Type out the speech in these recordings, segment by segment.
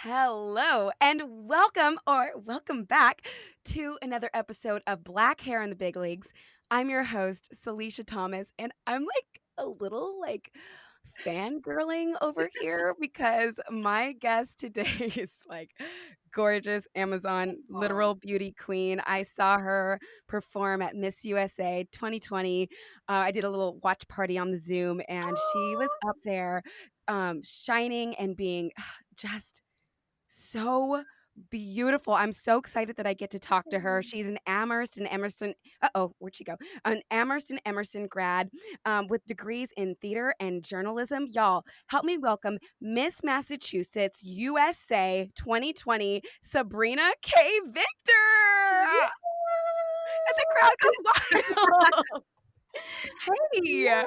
Hello and welcome back to another episode of Black Hair in the Big Leagues. I'm your host, Salisha Thomas, and I'm like a little fangirling over here because my guest today is like gorgeous Amazon Oh, literal beauty queen. I saw her perform at Miss USA 2020. I did a little watch party on the Zoom, and she was up there shining and being just so beautiful. I'm so excited that I get to talk to her. She's an Amherst and Emerson. Where'd she go? An Amherst and Emerson grad with degrees in theater and journalism. Y'all, help me welcome Miss Massachusetts USA 2020, Sabrina K. Victor. yeah. And the crowd goes wild. Hey,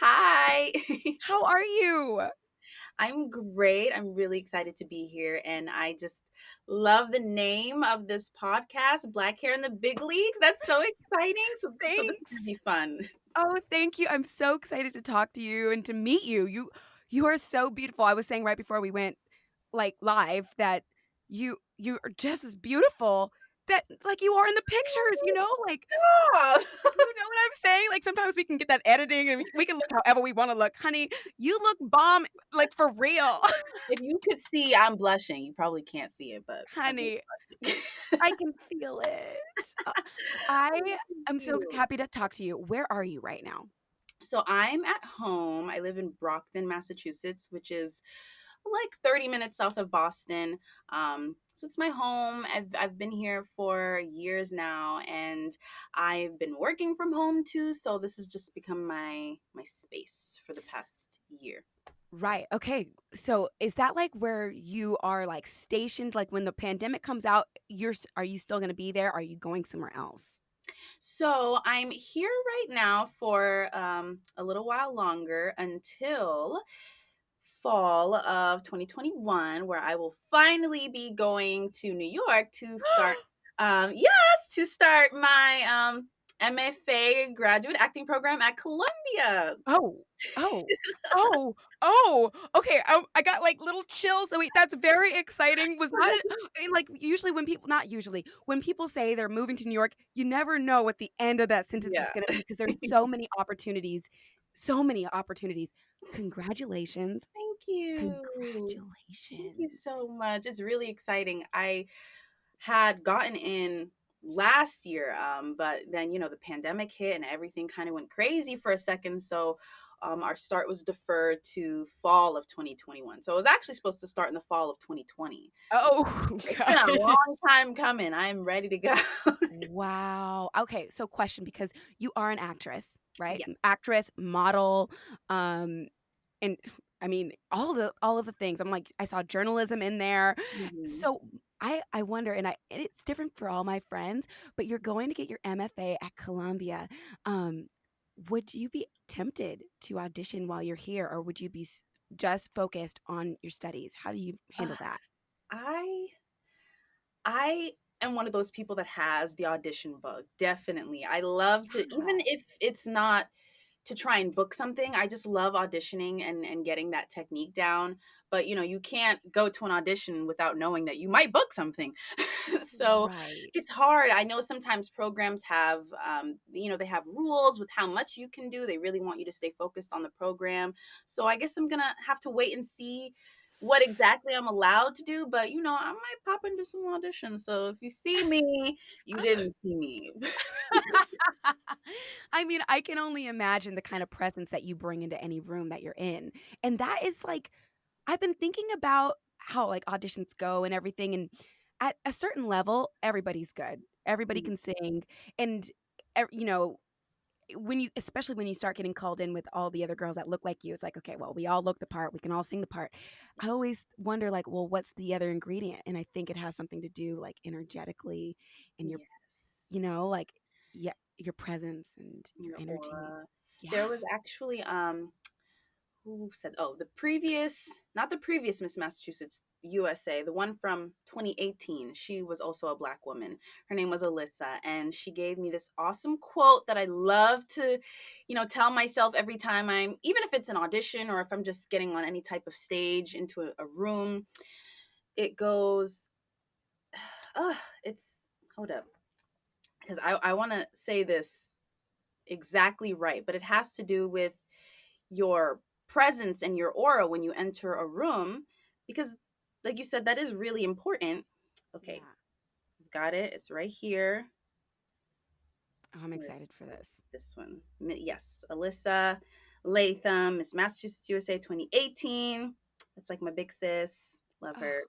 Hi. how are you? I'm great. I'm really excited to be here. And I just love the name of this podcast, Black Hair in the Big Leagues. That's so exciting. So this is going to Thanks. be fun. Oh, thank you. I'm so excited to talk to you and to meet you. You are so beautiful. I was saying right before we went live that you are just as beautiful that like you are in the pictures, Stop. you know what I'm saying? Like sometimes we can get that editing and we can look however we want to look. Honey, you look bomb like for real. If you could see, I'm blushing. You probably can't see it, but I'm really Honey, blushing. I can feel it. I Thank am so you. happy to talk to you. Where are you right now? So I'm at home. I live in Brockton, Massachusetts, which is like 30 minutes south of Boston. So it's my home. I've been here for years now, and I've been working from home too. So this has just become my space for the past year. Right. Okay. So is that like where you are like stationed? Like when the pandemic comes out, are you still going to be there? Are you going somewhere else? So I'm here right now for a little while longer until fall of 2021, where I will finally be going to New York to start yes, to start my MFA graduate acting program at Columbia. Oh, oh, oh, oh. Okay. I got like little chills. Wait, that's very exciting. Was not like usually when people, not usually, when people say they're moving to New York, you never know what the end of that sentence is Yeah. going to be because there's so many opportunities. So many opportunities. Congratulations. Thank you. Thank you Congratulations. so much. It's really exciting. I had gotten in last year, but then the pandemic hit and everything kind of went crazy for a second. So our start was deferred to fall of 2021. So it was actually supposed to start in the fall of 2020. Oh, It's been a God. long time coming. I am ready to go. Wow. Okay, so question because you are an actress, right? Yeah. Actress, model, um, and I mean all of the things. I'm like, I saw journalism in there. Mhm. So I wonder, and it's different for all my friends, but you're going to get your MFA at Columbia. Um, would you be tempted to audition while you're here, or would you be just focused on your studies? How do you handle Uh, that? I I am one of those people that has the audition bug. Definitely. I love to, even Yeah. if it's not to try and book something, I just love auditioning and getting that technique down. But you can't go to an audition without knowing that you might book something. So Right. it's hard. I know sometimes programs have they have rules with how much you can do. They really want you to stay focused on the program. So I guess I'm gonna have to wait and see what exactly I'm allowed to do, but I might pop into some auditions. So if you see me, you didn't see me. I mean, I can only imagine the kind of presence that you bring into any room that you're in. And that is like, I've been thinking about how like auditions go and everything. And at a certain level, everybody's good. Everybody Mhm. can sing. And, you know, especially when you start getting called in with all the other girls that look like you, it's like, okay, well, we all look the part. We can all sing the part. I Yes. always wonder, like, well, what's the other ingredient? And I think it has something to do, like, energetically and your Yes. like, yeah, your presence and your Your energy. aura. There Yeah. was actually who said, oh, the previous, not the previous Miss Massachusetts USA, the one from 2018. She was also a Black woman. Her name was Alyssa, and she gave me this awesome quote that I love to tell myself every time even if it's an audition or if I'm just getting on any type of stage into a room. it goes, it's, hold up, because I want to say this exactly right, but it has to do with your presence and your aura when you enter a room, because, like you said, that is really important. Okay, Yeah. got it. It's right here. Oh, I'm Where excited for is this. this one? Yes, Alyssa Latham, Miss Massachusetts USA 2018. That's like my big sis. Love Oh, her.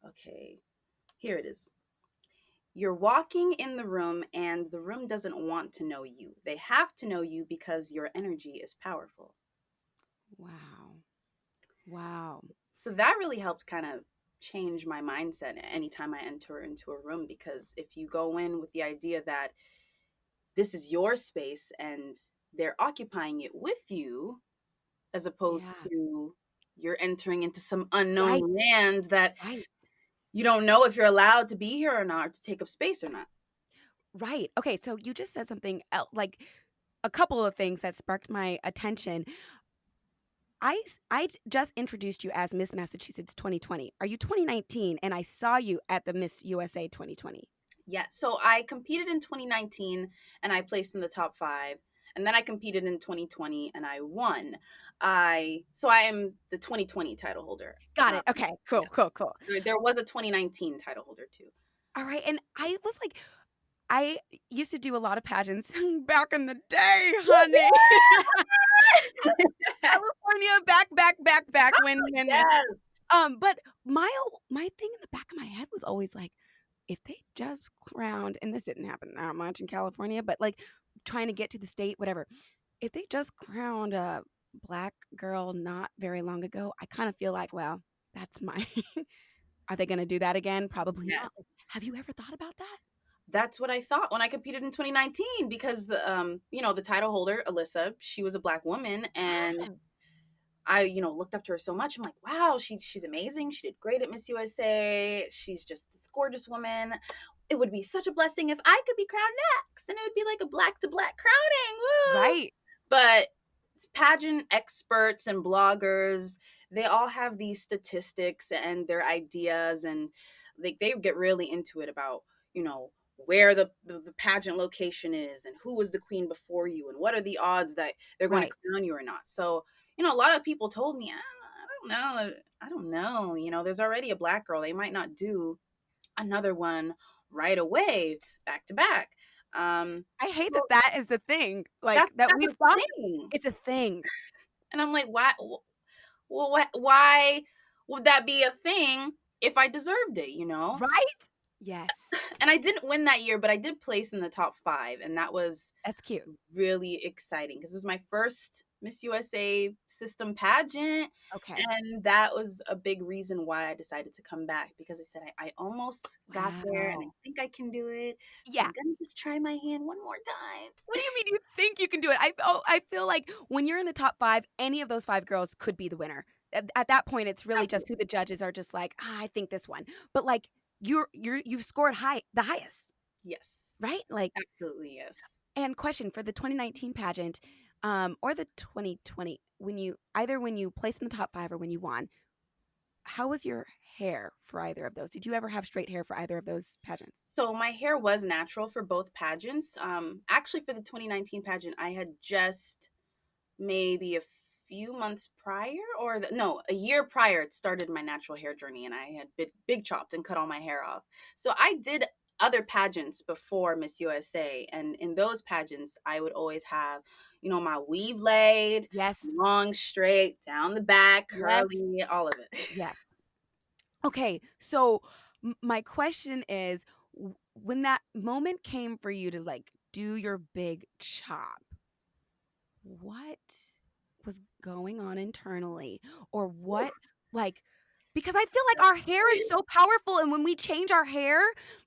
Okay, here it is. You're walking in the room and the room doesn't want to know you. They have to know you because your energy is powerful. wow. Wow. So that really helped kind of change my mindset anytime I enter into a room, because if you go in with the idea that this is your space and they're occupying it with you, as opposed Yeah. to you're entering into some unknown Right. land that Right. you don't know if you're allowed to be here or not, or to take up space or not. Right. Okay. So you just said something like a couple of things that sparked my attention. Just introduced you as Miss Massachusetts 2020. Are you 2019? And I saw you at the Miss USA 2020. Yeah, so I competed in 2019 and I placed in the top 5. And then I competed in 2020 and I won. I am the 2020 title holder. Got Um, it. Okay. Cool. yes, Cool. Cool. there was a 2019 title holder too. All right. And I was like, I used to do a lot of pageants back in the day, honey. California, back when Yes. but my thing in the back of my head was always like, if they just crowned, and this didn't happen that much in California, but like trying to get to the state, whatever. If they just crowned a black girl not very long ago, I kind of feel like, well, that's my are they gonna do that again? Probably Yes. not. Have you ever thought about that? That's what I thought when I competed in 2019, because the title holder, Alyssa, she was a black woman, and Oh, I, looked up to her so much. I'm like, wow, she's amazing. She did great at Miss USA. She's just this gorgeous woman. It would be such a blessing if I could be crowned next, and it would be like a black to black crowning. Woo! right, But pageant experts and bloggers, they all have these statistics and their ideas, and they get really into it about, where the pageant location is, and who was the queen before you, and what are the odds that they're going to right. crown you or not. So, a lot of people told me, I don't know. I don't know. There's already a black girl. They might not do another one right away, back to back. I So hate that that is the thing, like, that that's we've a thought thing. it's a thing, And I'm like, why? Well, why would that be a thing if I deserved it? right? Yes. And I didn't win that year, but I did place in the top 5, and that was That's cute. really exciting because it was my first Miss USA system pageant. Okay. And that was a big reason why I decided to come back, because I said, I almost got there and I Wow. think I can do it. So Yeah. I'm going to just try my hand one more time. What do you mean you think you can do it? I feel like when you're in the top 5, any of those 5 girls could be the winner. At that point, it's really just who Absolutely. the judges are just like, "Ah, I think this one." But, like, you've scored the highest, Yes. right? Like Absolutely. Yes. and question for the 2019 pageant, or the 2020, when you placed in the top 5 or when you won, how was your hair for either of those? Did you ever have straight hair for either of those pageants? So my hair was natural for both pageants. Actually, for the 2019 pageant, I had just maybe a few months prior, or no, a year prior, it started my natural hair journey, and I had big chopped and cut all my hair off. So I did other pageants before Miss USA, and in those pageants, I would always have, my weave laid, Yes. long, straight, down the back, Yes. curly, all of it. Yes. Okay, so my question is, when that moment came for you to like do your big chop, what was going on internally? Or what, like, because I feel like our hair is so powerful, and when we change our hair,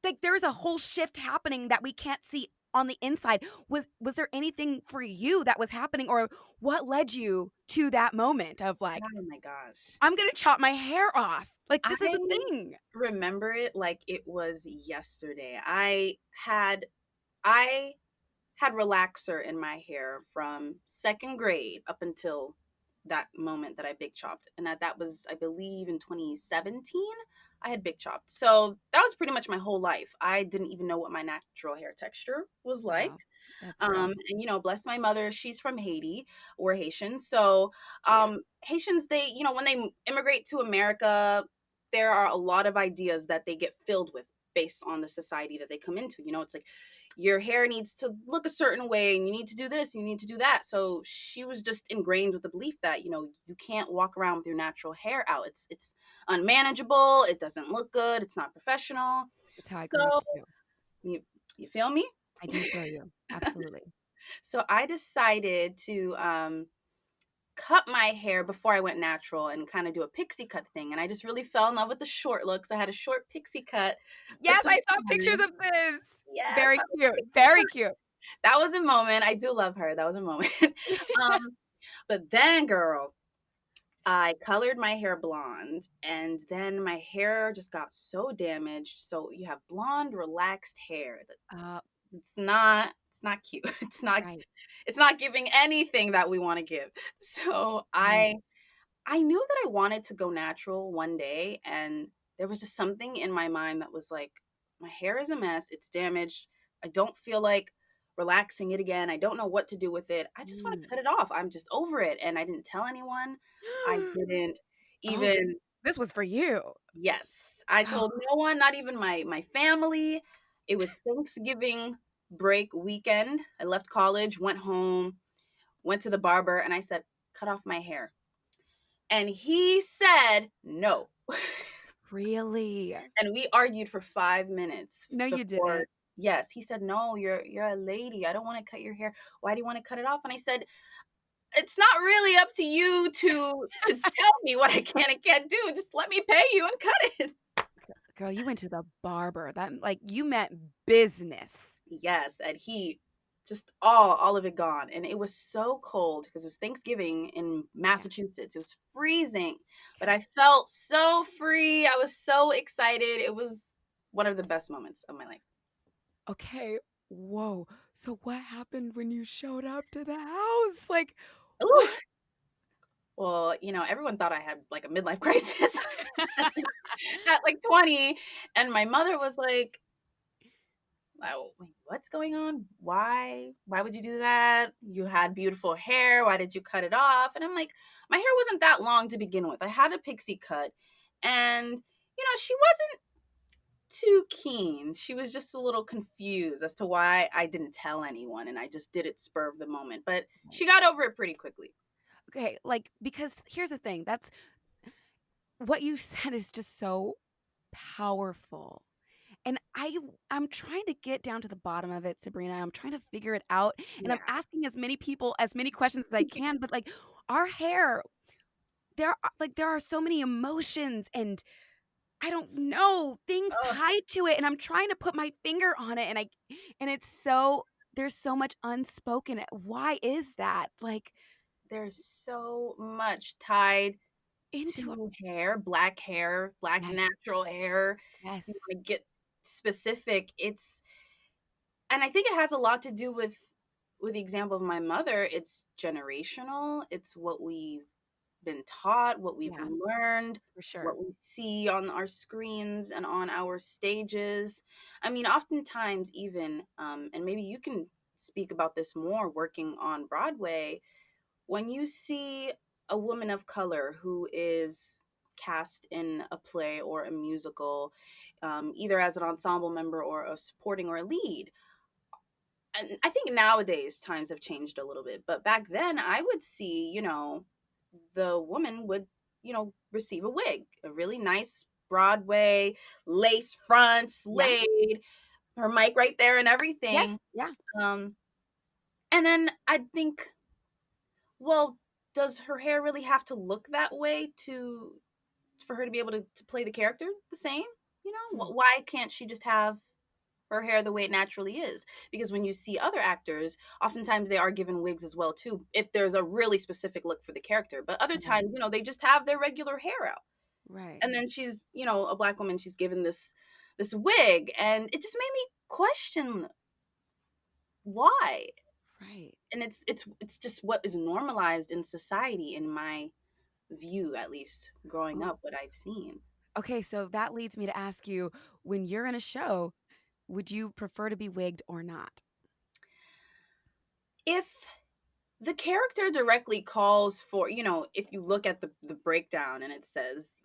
like there's a whole shift happening that we can't see on the inside. Was there anything for you that was happening, or what led you to that moment of like, Oh my gosh. I'm gonna chop my hair off? Like this is I the thing. remember it like it was yesterday. I had relaxer in my hair from second grade up until that moment that I big chopped. And that was, I believe, in 2017. I had big chopped. So that was pretty much my whole life. I didn't even know what my natural hair texture was like. Wow, that's real. And bless my mother, she's from Haiti. We're Haitian. So Cute. Haitians, they, when they immigrate to America, there are a lot of ideas that they get filled with based on the society that they come into. It's like your hair needs to look a certain way and you need to do this and you need to do that. So she was just ingrained with the belief that, you can't walk around with your natural hair out. It's unmanageable, it doesn't look good, it's not professional. That's how I So grew up too. you you feel me? I do feel you. Absolutely. So I decided to cut my hair before I went natural and kind of do a pixie cut thing. And I just really fell in love with the short looks. I had a short pixie cut, put Yes, some I saw pictures scissors. of this. Yes, Very my little cute, pixie very cut. cute. That was a moment. I do love her. That was a moment. um, but then, girl, I colored my hair blonde, and then my hair just got so damaged. So you have blonde, relaxed hair. Uh, It's not cute. right, It's not giving anything that we want to give. So right. I knew that I wanted to go natural one day, and there was just something in my mind that was like, my hair is a mess, it's damaged. I don't feel like relaxing it again. I don't know what to do with it. I just want to Mm. cut it off. I'm just over it. And I didn't tell anyone. I didn't Oh, even this was for you. Yes, I told no one, not even my family. It was Thanksgiving break weekend. I left college, went home, went to the barber, and I said, cut off my hair. And he said no. Really? And we argued for 5 minutes No, you before. didn't. Yes, he said, no, you're a lady. I don't want to cut your hair. Why do you want to cut it off? And I said, it's not really up to you to tell me what I can and can't do. Just let me pay you and cut it. Girl, you went to the barber. That like you meant business. Yes, and he just all of it gone. And it was so cold because it was Thanksgiving in Yeah. Massachusetts. It was freezing, but Okay. I felt so free. I was so excited. It was one of the best moments of my life. Okay. Whoa. So what happened when you showed up to the house? Like Ooh. what? Well, everyone thought I had like a midlife crisis at like 20. And my mother was like, oh, wait, what's going on? Why would you do that? You had beautiful hair. Why did you cut it off? And I'm like, my hair wasn't that long to begin with. I had a pixie cut, and she wasn't too keen. She was just a little confused as to why I didn't tell anyone, and I just did it spur of the moment. But she got over it pretty quickly. Okay, like because here's the thing. That's what you said is just so powerful. And I'm trying to get down to the bottom of it, Sabrina. I'm trying to figure it out, and I'm Yeah. asking as many people as many questions as I can, but, like, our hair, there are so many emotions and I don't know, things Ugh, tied to it, and I'm trying to put my finger on it, and it's so there's so much unspoken. Why is that? Like, there's so much tied into to hair, black yes, natural hair. You yes, want to get specific. And I think it has a lot to do with the example of my mother. It's generational. It's what we've been taught, what we've yeah, learned, for sure. what we see on our screens and on our stages. I mean, oftentimes even, and maybe you can speak about this more working on Broadway, when you see a woman of color who is cast in a play or a musical, either as an ensemble member or a supporting or a lead, and I think nowadays times have changed a little bit, but back then I would see, the woman would, receive a wig, a really nice Broadway lace front, Yeah, laid, her mic right there and everything. yes, yeah, Um, and then I'd think, well, does her hair really have to look that way to for her to be able to play the character the same? hmm, Why can't she just have her hair the way it naturally is? Because when you see other actors, oftentimes they are given wigs as well too, if there's a really specific look for the character. But other right, times, they just have their regular hair out. right, And then she's, a black woman, she's given this wig, and it just made me question why. right. and it's just what is normalized in society, in my view, at least growing Ooh, up, what I've seen. okay, so that leads me to ask you, when you're in a show, would you prefer to be wigged or not? If the character directly calls for, if you look at the breakdown and it says,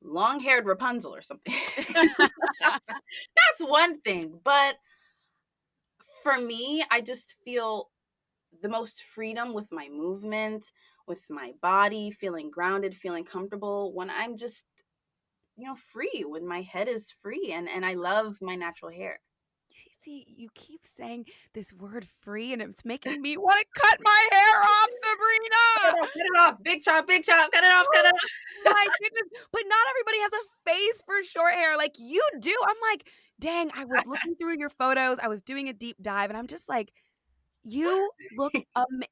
long-haired Rapunzel or something, that's one thing. But for me, I just feel the most freedom with my movement, with my body, feeling grounded, feeling comfortable when I'm just, free, when my head is free, and I love my natural hair. See, you keep saying this word free, and it's making me want to cut my hair off, Sabrina. Cut it off. Big chop, cut it off, cut it Oh off. my goodness. But not everybody has a face for short hair like you do. I'm like, dang, I was looking through your photos. I was doing a deep dive, and I'm just like, you look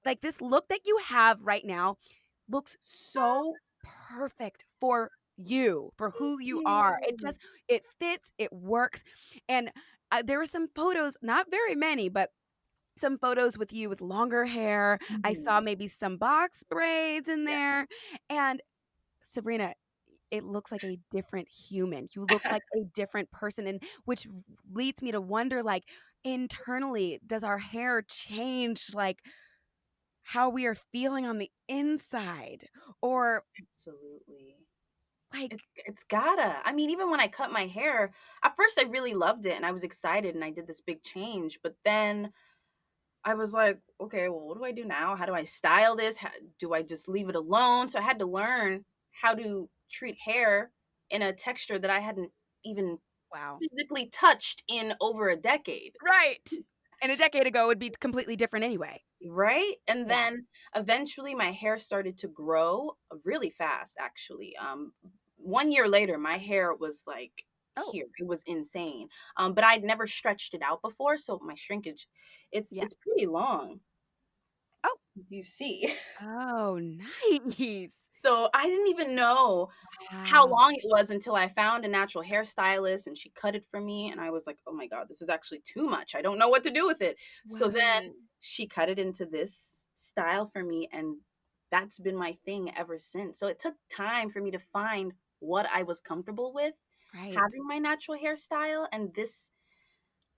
like this look that you have right now looks so perfect for you, for Thank who you are. you. It fits, it works. And there were some photos, not very many, but some photos with you with longer hair. I saw Mhm. maybe some box braids in Yeah. there. And Sabrina, it looks like a different human. You look like a different person, and which leads me to wonder, like, internally, does our hair change, like, how we are feeling on the inside? Or, Absolutely. like, It's gotta. I mean, even when I cut my hair, at first I really loved it and I was excited and I did this big change, but then I was like, okay, well, what do I do now? How do I style this? How, do I just leave it alone? So I had to learn how to treat hair in a texture that I hadn't even wow. physically touched in over a decade. Right. And a decade ago would be completely different anyway. Right? And Yeah. then eventually my hair started to grow really fast, actually. 1 year later, my hair was like Oh, here. It was insane. But I'd never stretched it out before, so my shrinkage, it's yeah. it's pretty long. Oh. You see. Oh, nice. So I didn't even know how Wow. long it was until I found a natural hairstylist and she cut it for me. And I was like, oh my God, this is actually too much. I don't know what to do with it. So then Wow. she cut it into this style for me. And that's been my thing ever since. So it took time for me to find what I was comfortable with Right. having my natural hairstyle. And this,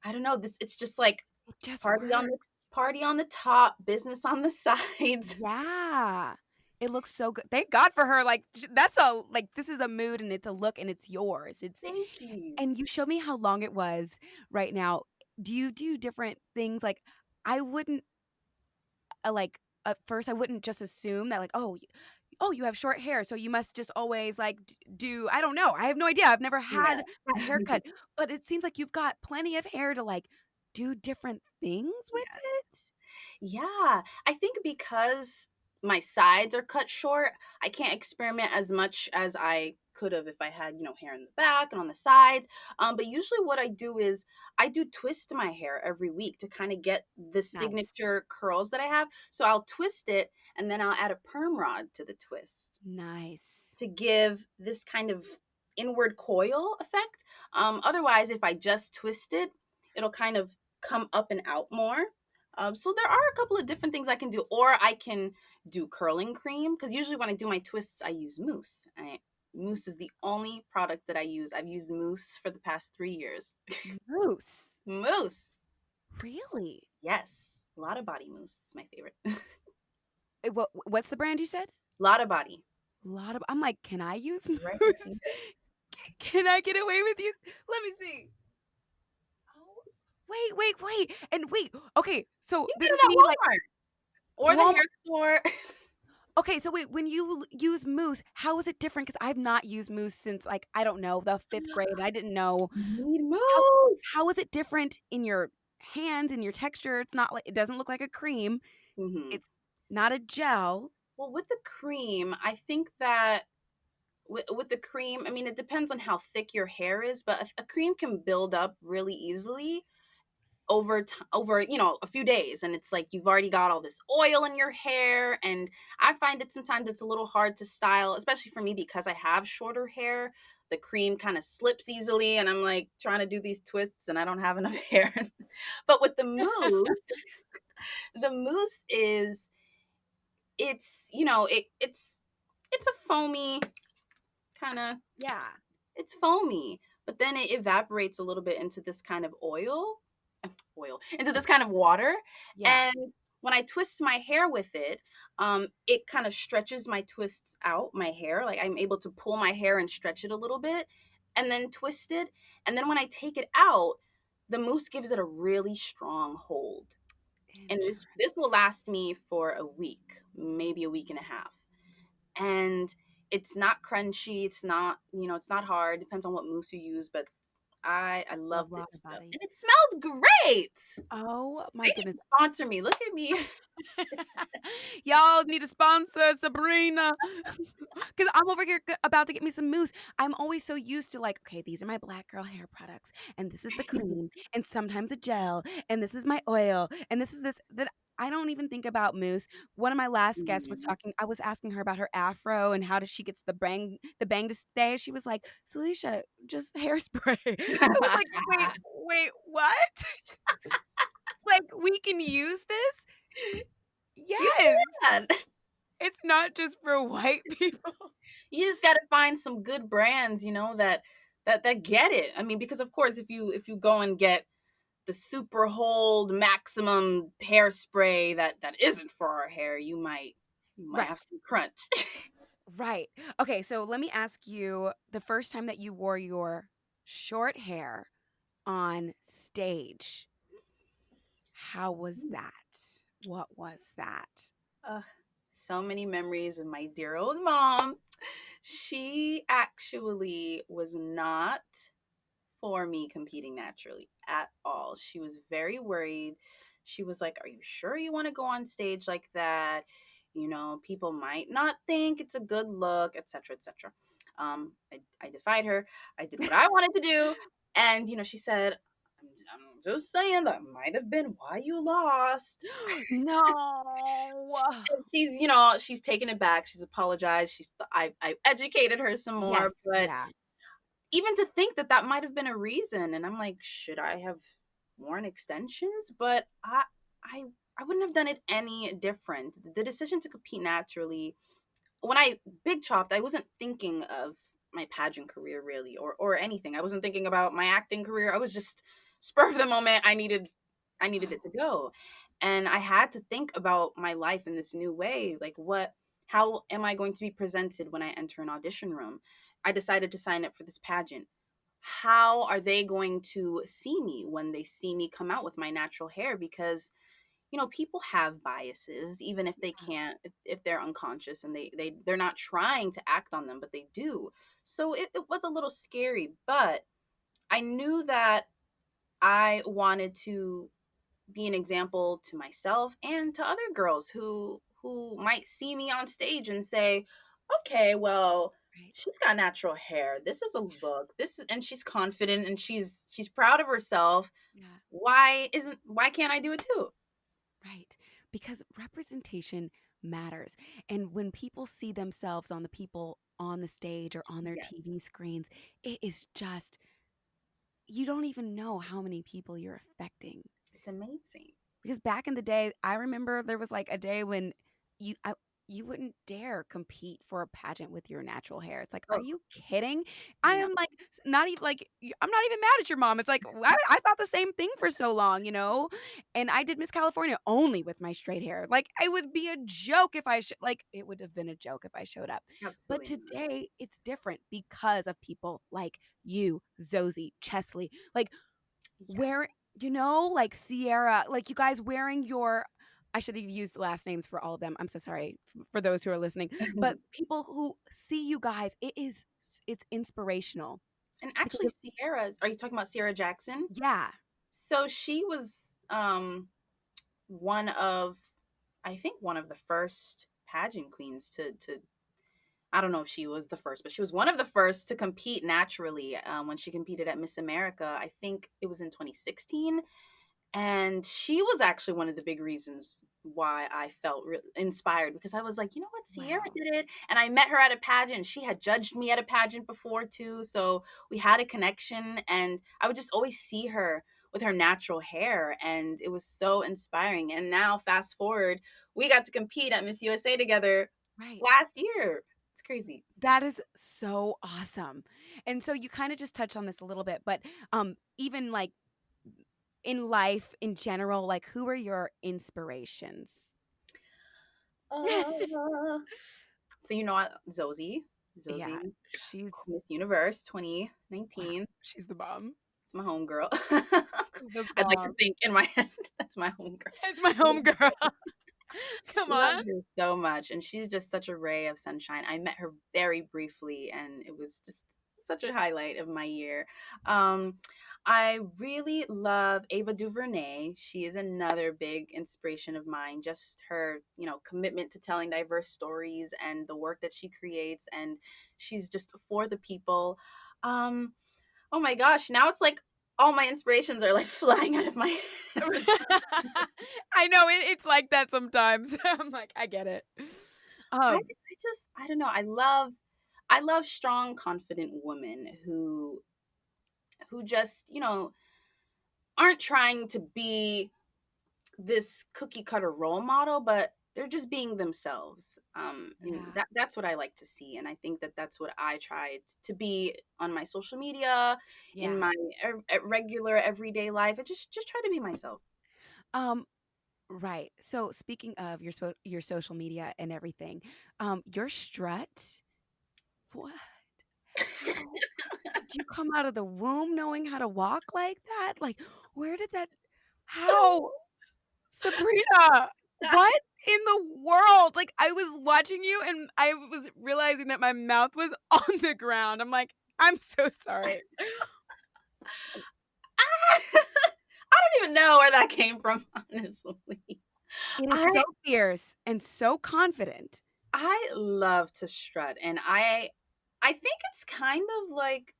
I don't know, this, it's just like It just party on the works. party on the top, business on the sides. Yeah. It looks so good. Thank God for her. Like, that's a like, this is a mood and it's a look and it's yours. It's Thank you. and you showed me how long it was right now. Do you do different things? Like, I wouldn't, like, at first, I wouldn't just assume that, like, oh, you have short hair, so you must just always, like, do I don't know. I have no idea. I've never Yeah. had that haircut, but it seems like you've got plenty of hair to, like, do different things with Yes. it. Yeah, I think because my sides are cut short, I can't experiment as much as I could have if I had, hair in the back and on the sides. But usually what I do is I do twist my hair every week to kind of get the Nice. signature curls that I have. So I'll twist it and then I'll add a perm rod to the twist Nice. to give this kind of inward coil effect. Otherwise, if I just twist it, it'll kind of come up and out more. So there are a couple of different things I can do, or I can do curling cream because usually when I do my twists, I use mousse. Mousse is the only product that I use. I've used mousse for the past 3 years. Mousse. Mousse, Really? yes, Lotta Body mousse. It's my favorite. What's the brand you said? Lotta Body, Lot of I'm like, "Can I use right? mousse? Can I get away with you?" Let me see. Oh, wait, and wait, okay, so You can this get is it at me, like, Walmart or the Walmart. hair store. Okay, so wait, when you use mousse, how is it different? Because 'Cause I've not used mousse since, like, I don't know, the 5th grade. I didn't know Need how moose. how is it different in your hands, in your texture? It's not like it doesn't look like a cream. Mhm. It's not a gel. Well, with the cream, I think that with the cream, I mean, it depends on how thick your hair is, but a cream can build up really easily over a few days, and it's like you've already got all this oil in your hair, and I find it sometimes it's a little hard to style, especially for me because I have shorter hair. The cream kind of slips easily, and I'm like trying to do these twists, and I don't have enough hair. But with the mousse, The mousse is it's a foamy kind of Yeah. it's foamy, but then it evaporates a little bit into this kind of into this kind of water. Yeah. And when I twist my hair with it, it kind of stretches my twists out, my hair. Like I'm able to pull my hair and stretch it a little bit and then twist it. And then when I take it out, the mousse gives it a really strong hold. And this will Interesting. last me for a week, maybe a week and a half. And it's not crunchy, it's not, it's not hard, depends on what mousse you use, but I A love this lot of stuff. body. And it smells great. Oh They my need goodness. to sponsor me. Look at me. Y'all need to sponsor Sabrina. Because I'm over here about to get me some mousse. I'm always so used to like, okay, these are my black girl hair products, and this is the cream, and sometimes a gel, and this is my oil, and this is this that I don't even think about mousse. One of my last guests was Mhm. talking. I was asking her about her afro and how does she gets the bang to stay. She was like, Salisha, just hairspray. I was like, wait, what? Like we can use this? You Yes. can. It's not just for white people. You just got to find some good brands, that get it. I mean, because of course, if you go and get the super hold maximum hairspray that isn't for our hair, you might Right. have some crunch. Right. Okay, so let me ask you the first time that you wore your short hair on stage, how was that? What was that? Ugh, so many memories of my dear old mom. She actually was not for me competing naturally at all. She was very worried. She was like, "Are you sure you want to go on stage like that? People might not think it's a good look, etc., etc." I defied her. I did what I wanted to do, and she said, "I'm just saying that might have been why you lost." No. She's taken it back. She's apologized. I've educated her some more, Yes, but yeah. even to think that might have been a reason, and I'm like, should I have worn extensions? But I I wouldn't have done it any different. The decision to compete naturally, when I big chopped, I wasn't thinking of my pageant career really, or anything. I wasn't thinking about my acting career. I was just spur of the moment. I needed it to go, and I had to think about my life in this new way. Like, how am I going to be presented when I enter an audition room? I decided to sign up for this pageant. How are they going to see me when they see me come out with my natural hair? Because people have biases, even if they can't, if they're unconscious and they're not trying to act on them, but they do. So it was a little scary, but I knew that I wanted to be an example to myself and to other girls who might see me on stage and say, okay, well, Right. she's got natural hair, this is a look, and she's confident and she's proud of herself. Yeah. Why can't I do it too? Right. Because representation matters. And when people see themselves on the people on the stage or on their Yes, TV screens, it is just, you don't even know how many people you're affecting. it's amazing. Because back in the day, I remember there was like a day when you I, you wouldn't dare compete for a pageant with your natural hair. It's like, are Oh, you kidding? I no. am like not even like I'm not even mad at your mom. It's like I thought the same thing for so long, And I did Miss California only with my straight hair. Like it would be a joke if like it would have been a joke if I showed up. But Absolutely not. today it's different because of people like you, Zosie, Chesley. Like Yes. where like Sierra, like you guys wearing your I should have used the last names for all of them. I'm so sorry for those who are listening. But people who see you guys, it's inspirational And actually, because Sierra, are you talking about Sierra Jackson? yeah, So she was one of, I think, one of the first pageant queens to I don't know if she was the first, but she was one of the first to compete naturally, when she competed at Miss America. I think it was in 2016. And she was actually one of the big reasons why I felt inspired, because I was like, you know what, Sierra wow. did it. And I met her at a pageant. She had judged me at a pageant before too. So we had a connection. And I would just always see her with her natural hair, and it was so inspiring. And now fast forward, we got to compete at Miss USA together Right. last year. It's crazy. That is so awesome. And so you kinda just touched on this a little bit, but, even, like, in life in general, like, who are your inspirations? Uh, so Zosie, Yeah, Zosie, she's Miss Universe wow, 2019. she's the bomb. It's my homegirl. The I'd like to bomb. think in my head that's my homegirl. It's my homegirl. Come Love on. her so much, and she's just such a ray of sunshine. I met her very briefly, and it was just such a highlight of my year. Um, I really love Ava DuVernay. She is another big inspiration of mine. Just her, commitment to telling diverse stories and the work that she creates, and she's just for the people. Um, oh my gosh, now it's like all my inspirations are like flying out of my head. I know, it's like that sometimes. I'm like, I get it. Um, I don't know. I love strong, confident women who just, aren't trying to be this cookie cutter role model, but they're just being themselves. And yeah, that's what I like to see. And I think that that's what I tried to be on my social media, in yeah. my regular everyday life. I just try to be myself. Um, right. So speaking of your social media and everything, your strut, what? How did you come out of the womb knowing how to walk like that? Like, where did that how? Sabrina, what in the world? Like, I was watching you and I was realizing that my mouth was on the ground. I'm like, "I'm so sorry." I don't even know where that came from, honestly. It is I so fierce and so confident. I love to strut, and I think it's kind of like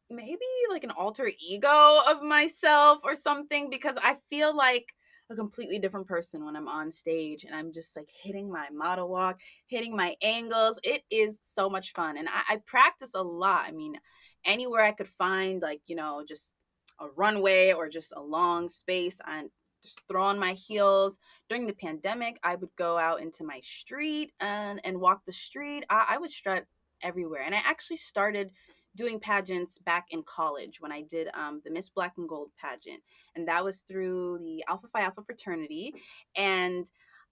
maybe like an alter ego of myself or something, because I feel like a completely different person when I'm on stage and I'm just like hitting my model walk, hitting my angles. It is so much fun. And I practice a lot. I mean, anywhere I could find, like, just a runway or just a long space, and just throw on my heels. During the pandemic, I would go out into my street and walk the street. I would strut everywhere. And I actually started doing pageants back in college when I did the Miss Black and Gold pageant. And that was through the Alpha Phi Alpha fraternity. And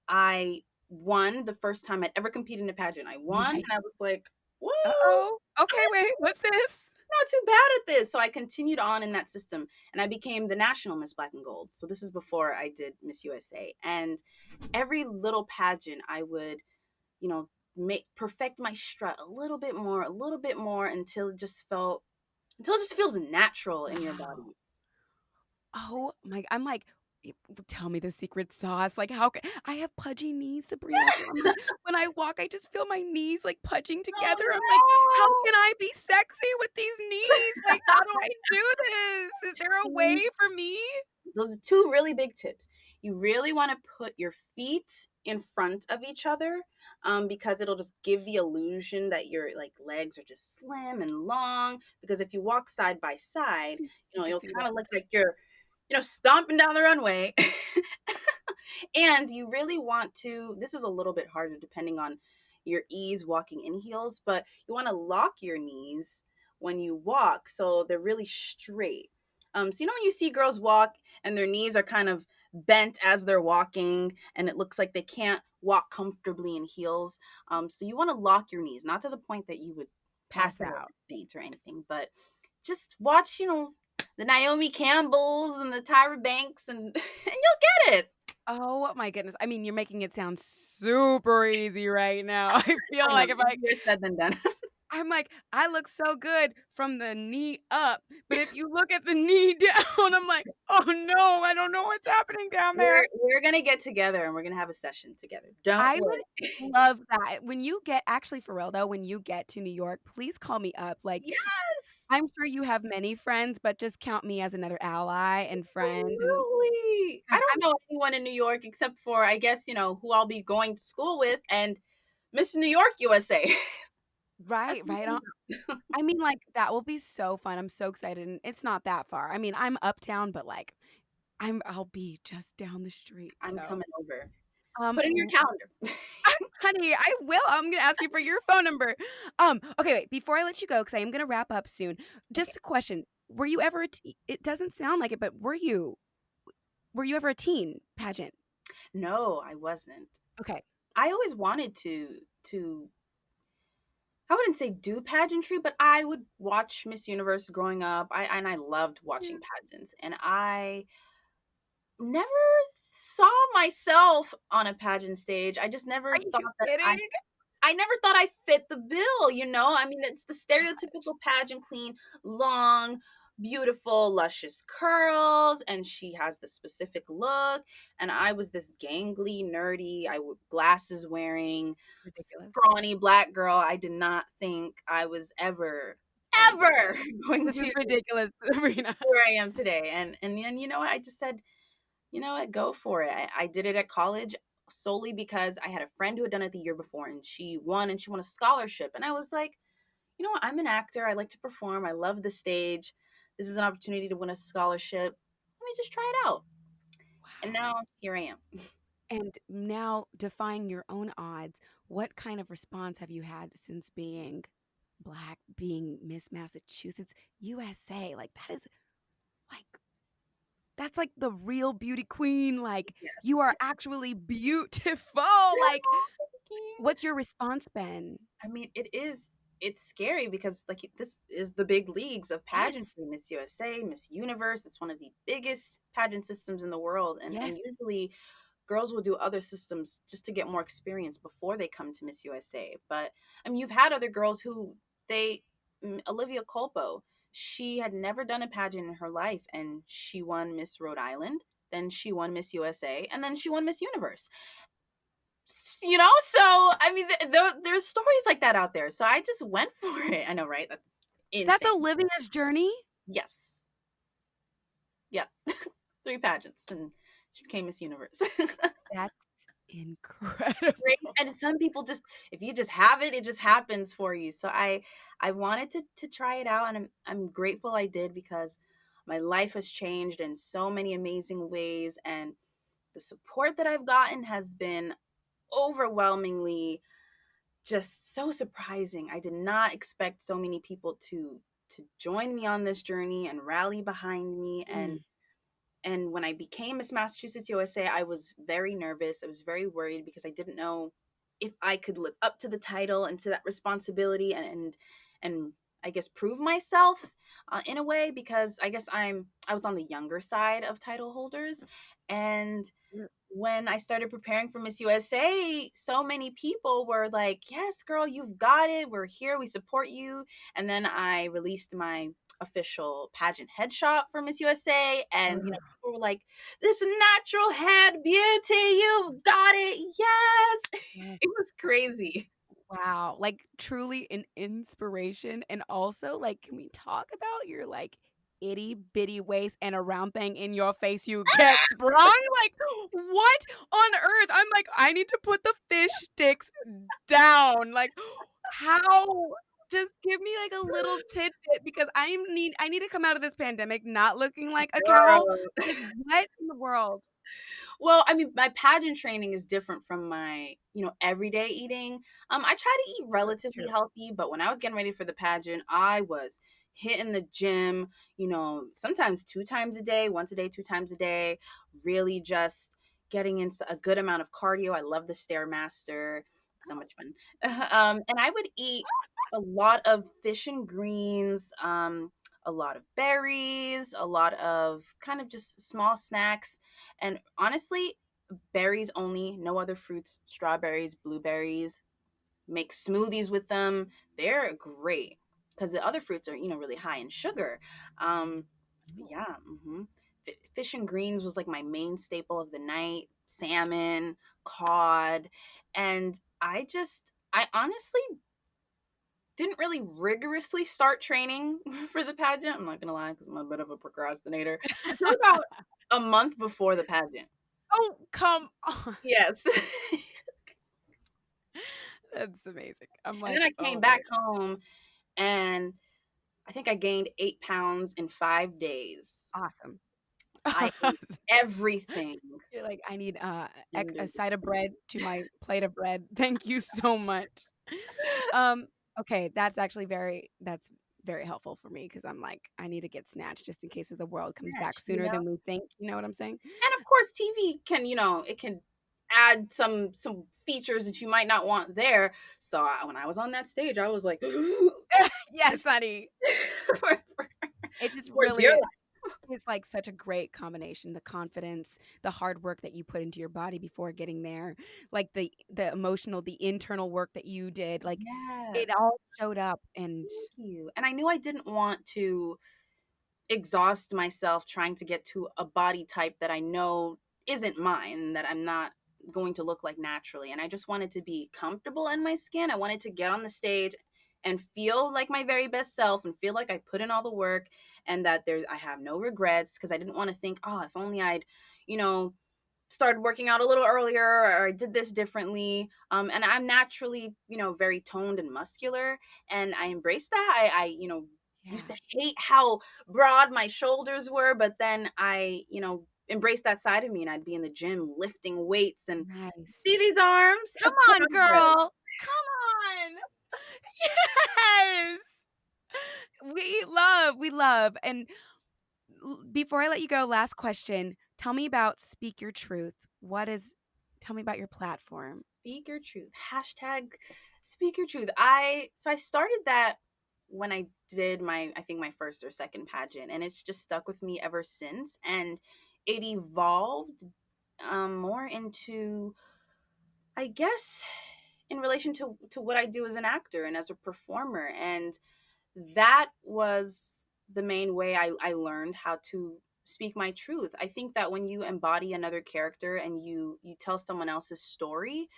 I won the first time I'd ever competed in a pageant. I won, and I Nice. was like, woo, Uh-oh. Okay, I'm wait, what's this? not too bad at this. So I continued on in that system, and I became the national Miss Black and Gold. So this is before I did Miss USA. And every little pageant I would, make perfect my strut a little bit more, until it just feels natural in your Wow. body. Oh my I'm like, Tell me the secret sauce." Like, how ca I have pudgy knees, Sabrina, so I'm like, when I walk, I just feel my knees, like, pudging together. I'm like, "How can I be sexy with these knees? Like, how do I do this? Is there a way Oh, for me?" those are two really big tips. You really want to put your feet in front of each other, because it'll just give the illusion that your like legs are just slim and long. Because if you walk side by side, You can you'll see kind that. of look like you're, stomping down the runway. And you really want to, this is a little bit harder depending on your ease walking in heels, but you want to lock your knees when you walk so they're really straight. So when you see girls walk and their knees are kind of bent as they're walking, and it looks like they can't walk comfortably in heels. So you want to lock your knees, not to the point that you would pass Pass out or out. faint or anything, but just watch, the Naomi Campbells and the Tyra Banks, and and you'll get it. Oh my goodness. I mean, you're making it sound super easy right now. I feel I know, like if I easier said than done. I'm like, "I look so good from the knee up, but if you look at the knee down, I'm like, 'Oh, no, I don't know what's happening down there.'" We're gonna get together and we're gonna have a session together. Don't I worry. would love that. When you get actually, for real though, when you get to New York, please call me up. Like, Yes, I'm sure you have many friends, but just count me as another ally and friend and absolutely. I 'cause don't I'm know anyone in New York except for, I guess, who I'll be going to school with, and Miss New York USA. Right, right on. I mean, like, that will be so fun. I'm so excited, and it's not that far. I mean, I'm uptown, but, like, I'll be just down the street, I'm so, coming over. um, Put in your w calendar. honey, I will. I'm gonna ask you for your phone number. Okay, wait, before I let you go, because I am gonna wrap up soon, Okay. just a question. Were you ever it doesn't sound like it, but were you ever a teen pageant? No, I wasn't. Okay. I always wanted to I wouldn't say do pageantry, but I would watch Miss Universe growing up. I loved watching Yeah. pageants, and I never saw myself on a pageant stage. I just never Are thought you that kidding? I never thought I fit the bill, you know? I mean, it's the stereotypical pageant queen, long, beautiful, luscious curls, and she has the specific look. And I was this gangly, nerdy, glasses wearing, Ridiculous. scrawny black girl. I did not think I was So ever ridiculous. going This is to ridiculous, Sabrina. where I am today. And you know what? I just said, you know what, go for it. I did it at college solely because I had a friend who had done it the year before and she won a scholarship. And I was like, you know what, I'm an actor. I like to perform. I love the stage. This is an opportunity to win a scholarship. Let me just try it out. And Wow. now here I am. And now defying your own odds, what kind of response have you had since being Black, being Miss Massachusetts, USA? Like, like, that's like the real beauty queen. Like, you Yes. are actually beautiful. Like, Thank you. what's your response been? I mean, it's scary because like this is the big leagues of Yes. pageantry, Miss USA, Miss Universe. It's one of the biggest pageant systems in the world. And Yes. usually girls will do other systems just to get more experience before they come to Miss USA. But I mean, you've had other girls who Olivia Colpo, she had never done a pageant in her life and she won Miss Rhode Island, then she won Miss USA, and then she won Miss Universe. You know, so I mean, there's stories like that out there. So I just went for it. I know, right? That's That's insane. Olivia's journey. Yes. Yeah. Three pageants and she became Miss Universe. That's incredible. Great. And some people just, if you just have it, it just happens for you. So I wanted to try it out, and I'm grateful I did because my life has changed in so many amazing ways, and the support that I've gotten has been overwhelmingly just so surprising. I did not expect so many people to join me on this journey and rally behind me. Mm, And when I became Miss Massachusetts USA, I was very nervous. I was very worried because I didn't know if I could live up to the title and to that responsibility, and I guess prove myself in a way, because I guess I was on the younger side of title holders. And mm, when I started preparing for Miss USA, so many people were like, "Yes, girl, you've got it. We're here. We support you." And then I released my official pageant headshot for Miss USA, and ugh, people were like, "This natural head beauty, you've got it. Yes." yes. It was crazy. Wow, like, truly an inspiration, and also, like, can we talk about your, like, itty bitty waist and a round thing in your face you get sprung? Like, what on earth? I'm like, "I need to put the fish sticks down." Like, how? Just give me, like, a little tidbit because I need to come out of this pandemic not looking like a cow. Girl. Like, what in the world? Well, I mean, my pageant training is different from my, everyday eating. I try to eat True, relatively true. healthy, but when I was getting ready for the pageant, I was hitting the gym, sometimes two times a day, once a day, two times a day, really just getting into a good amount of cardio. I love the Stairmaster. So much fun. And I would eat a lot of fish and greens, a lot of berries, a lot of kind of just small snacks, and honestly, berries only, no other fruits, strawberries, blueberries, make smoothies with them. They're great because the other fruits are, really high in sugar. Um, Oh, yeah. Fish and greens was like my main staple of the night, salmon, cod. And I honestly didn't really rigorously start training for the pageant. I'm not gonna lie, because I'm a bit of a procrastinator. Until about a month before the pageant. oh, come on. Yes. That's amazing. I'm And then I like, came "Oh back my home and I think I gained 8 pounds in 5 days. awesome." I ate everything. You're like, "I need, And a it side of bread to my plate of bread. Thank you so much." Um, okay, that's very helpful for me because 'cause I'm like, I need to get snatched just in case if the world comes back snatched, you sooner know? than we think, you know what I'm saying? And of course, TV can, it can add some features that you might not want there. So when I was on that stage, I was like, Yes, honey. for, It just for dear really life. is, like, such a great combination, the confidence, the hard work that you put into your body before getting there, like, the emotional, the internal work that you did, like, it Yes. all showed up and Thank you. And I knew I didn't want to exhaust myself trying to get to a body type that I know isn't mine, that I'm not going to look like naturally. And I just wanted to be comfortable in my skin. I wanted to get on the stage and feel like my very best self and feel like I put in all the work and that I have no regrets because I didn't want to think, oh, if only I'd, you know, started working out a little earlier or I did this differently. And I'm naturally, very toned and muscular. And I embrace that. I used yeah, to hate how broad my shoulders were, but then I embraced that side of me and I'd be in the gym lifting weights and see nice. these arms? Come on, Progress. girl. Come on. Yes. We love, and before I let you go, last question. Tell me about Speak Your Truth. Tell me about your platform. Speak your truth. Hashtag speak your truth. I started that when I did I think my first or second pageant, and it's just stuck with me ever since. And it evolved more into, I guess, in relation to what I do as an actor and as a performer. And that was the main way I learned how to speak my truth. I think that when you embody another character and you tell someone else's story,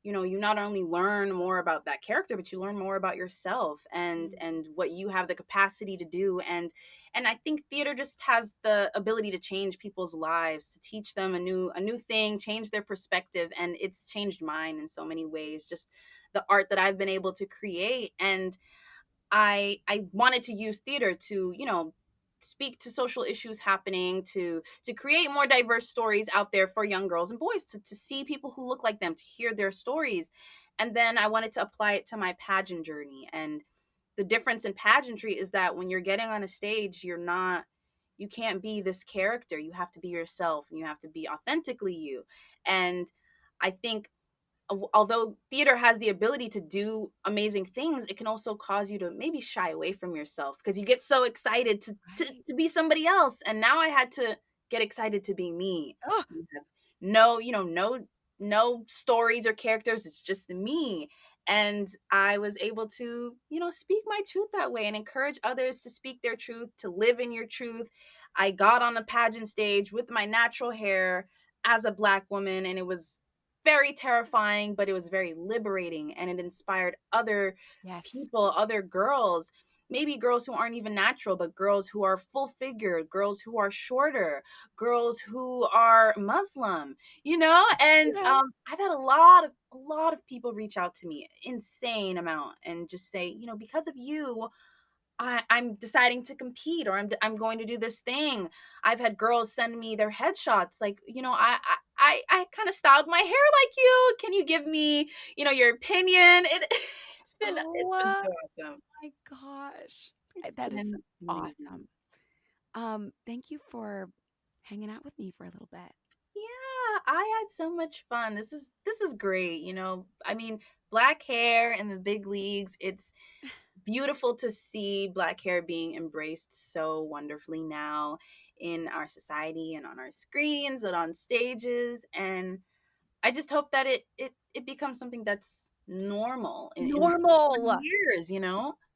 you not only learn more about that character, but you learn more about yourself Mm, and what you have the capacity to do. And I think theater just has the ability to change people's lives, to teach them a new thing, change their perspective. And it's changed mine in so many ways, just the art that I've been able to create. And I wanted to use theater to, speak to social issues happening, to create more diverse stories out there for young girls and boys, to see people who look like them, to hear their stories. And then I wanted to apply it to my pageant journey. And the difference in pageantry is that when you're getting on a stage, you can't be this character. You have to be yourself and you have to be authentically you. And I think although theater has the ability to do amazing things, it can also cause you to maybe shy away from yourself because you get so excited to, to right. to be somebody else. And now I had to get excited to be me. Oh, You have no stories or characters. It's just me. And I was able to, speak my truth that way and encourage others to speak their truth, to live in your truth. I got on a pageant stage with my natural hair as a Black woman, and it was very terrifying, but it was very liberating and it inspired other yes. people, other girls, maybe girls who aren't even natural, but girls who are full figured, girls who are shorter, girls who are Muslim. And Yes. I've had a lot of people reach out to me, insane amount, and just say, because of you, I'm deciding to compete, or I'm going to do this thing. I've had girls send me their headshots, like, I kind of styled my hair like you. Can you give me, your opinion? It's been Oh so awesome. my gosh. It's That is been amazing. awesome. Thank you for hanging out with me for a little bit. Yeah, I had so much fun. This is great. I mean, black hair in the big leagues. It's beautiful to see black hair being embraced so wonderfully now in our society and on our screens and on stages. And I just hope that it becomes something that's normal in Normal. years.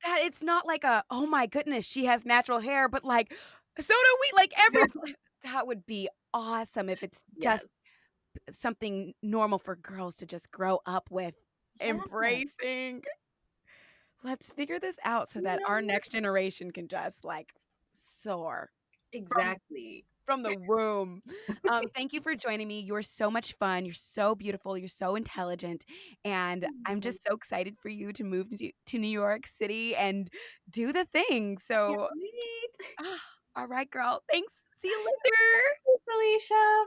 That it's not like "Oh my goodness, she has natural hair," but like, "So do we," like, that would be awesome if it's Yes. just something normal for girls to just grow up with, Yeah. embracing. Let's figure this out so You that know our what? next generation can just, like, soar from Exactly. from the womb. Thank you for joining me. You're so much fun. You're so beautiful. You're so intelligent. And I'm Oh, just so excited for you to move to New York City and do the thing. I can't So, wait. all right, girl. Thanks. See you later. Thanks, Salisha.